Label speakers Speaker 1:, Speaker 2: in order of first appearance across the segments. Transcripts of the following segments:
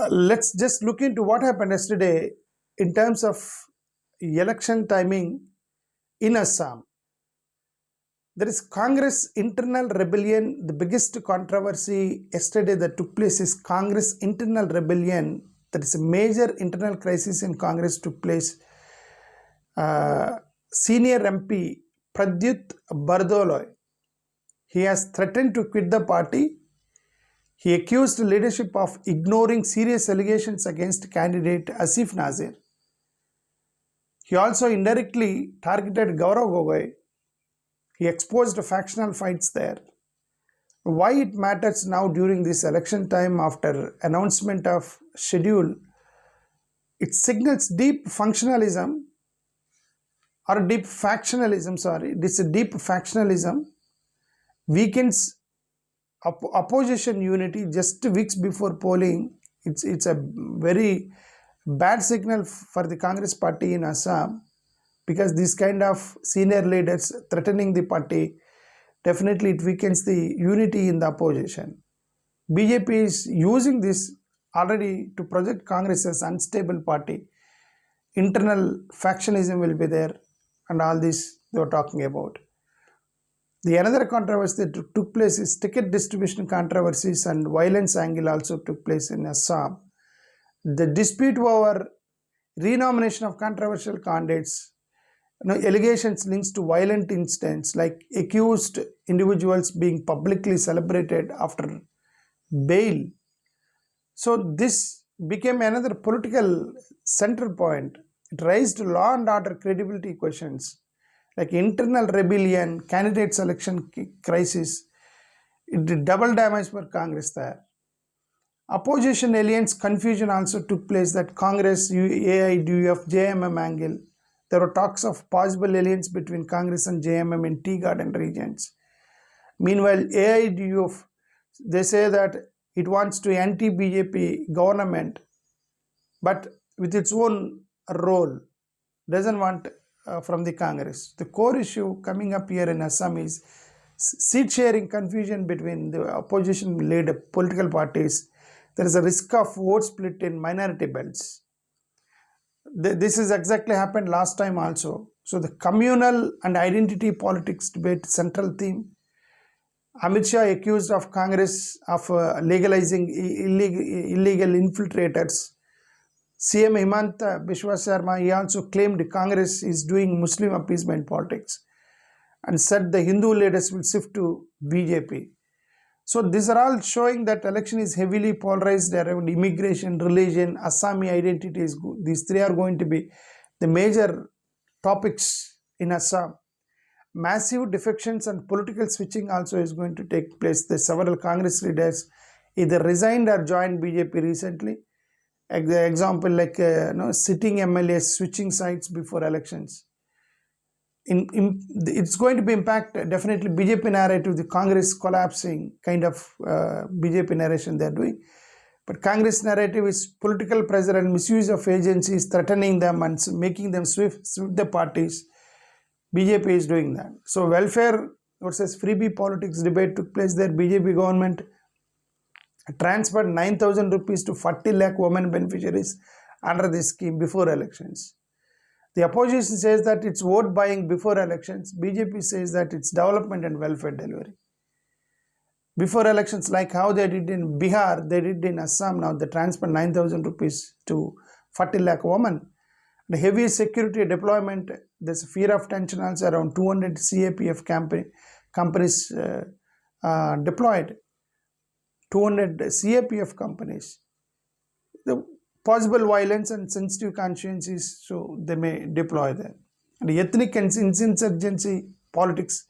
Speaker 1: Let's just look into what happened yesterday in terms of election timing in Assam. There is Congress internal rebellion. The biggest controversy yesterday that took place is Congress internal rebellion. There is a major internal crisis in Congress took place. Senior MP Pradyut Bardoloy, he has threatened to quit the party. He accused leadership of ignoring serious allegations against candidate Asif Nazir. He also indirectly targeted Gaurav Gogoi. He exposed factional fights there. Why it matters now during this election time after announcement of schedule? It signals deep functionalism or deep factionalism, this is deep factionalism, weakens opposition unity just weeks before polling. It's a very bad signal for the Congress party in Assam, because these kind of senior leaders threatening the party, definitely it weakens the unity in the opposition. BJP is using this already to project Congress as unstable party. Internal factionism will be there, and all this they were talking about. The another controversy that took place is ticket distribution controversies, and violence angle also took place in Assam. The dispute over renomination of controversial candidates, allegations links to violent incidents like accused individuals being publicly celebrated after bail. So this became another political central point. It raised law and order credibility questions like internal rebellion, candidate selection crisis. It did double damage for Congress there. Opposition alliance confusion also took place, that Congress, AIDUF, JMM angle. There were talks of possible alliance between Congress and JMM in Tea Garden regions. Meanwhile, AIDUF, they say that it wants to anti-BJP government, but with its own role, doesn't want from the Congress. The core issue coming up here in Assam is seat sharing confusion between the opposition-led political parties. There is a risk of vote split in minority belts. This is exactly happened last time also. So the communal and identity politics debate central theme. Amit Shah accused of Congress of legalizing illegal infiltrators. CM Himanta Biswa Sharma, he also claimed Congress is doing Muslim appeasement politics and said the Hindu leaders will shift to BJP. So these are all showing that election is heavily polarized around immigration, religion, Assami identities. These three are going to be the major topics in Assam. Massive defections and political switching also is going to take place. The several Congress leaders either resigned or joined BJP recently. Example like sitting MLAs switching sides before elections. It's going to be impact definitely BJP narrative, the Congress collapsing kind of BJP narration they're doing. But Congress narrative is political pressure and misuse of agencies, threatening them and making them sweep the parties. BJP is doing that. So welfare versus freebie politics debate took place there. BJP government transferred 9,000 rupees to 40 lakh women beneficiaries under this scheme before elections. The opposition says that it's vote buying before elections. BJP says that it's development and welfare delivery. Before elections, like how they did in Bihar, they did in Assam now, they transferred 9,000 rupees to 40 lakh women. The heavy security deployment, there's fear of tension also, around 200 CAPF companies deployed. 200 CAPF companies. The possible violence and sensitive consciences, so they may deploy them. And ethnic insurgency politics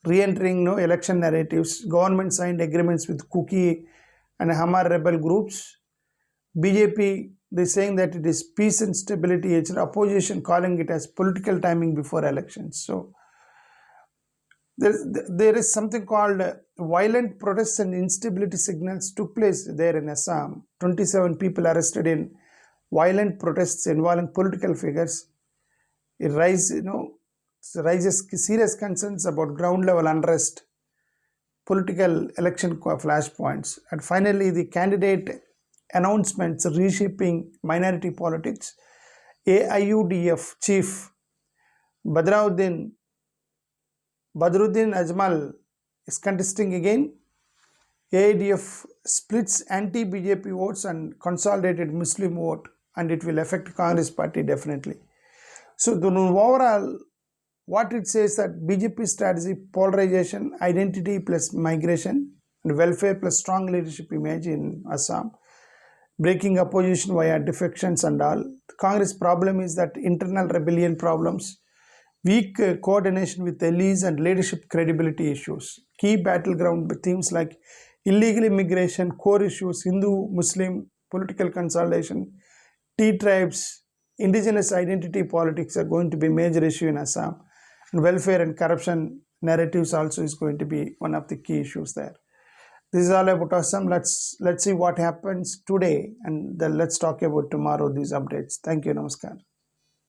Speaker 1: re-entering election narratives. Government signed agreements with Kuki and Hamar rebel groups. BJP, they're saying that it is peace and stability. It's opposition calling it as political timing before elections. So there is something called violent protests and instability signals took place there in Assam. 27 people arrested in violent protests involving political figures. It raises serious concerns about ground level unrest, political election flashpoints. And finally, the candidate announcements reshaping minority politics. AIUDF chief Badruddin Ajmal is contesting again. AIDF splits anti-BJP votes and consolidated Muslim vote, and it will affect Congress party definitely. So the overall, what it says that BJP strategy: polarization, identity plus migration, and welfare plus strong leadership image in Assam, breaking opposition via defections and all. The Congress problem is that internal rebellion problems, weak coordination with allies, and leadership credibility issues. Key battleground themes like illegal immigration, core issues, Hindu-Muslim political consolidation, tea tribes, indigenous identity politics are going to be major issue in Assam, and welfare and corruption narratives also is going to be one of the key issues there. This is all about Assam. Let's see what happens today, and then let's talk about tomorrow these updates. Thank you. Namaskar.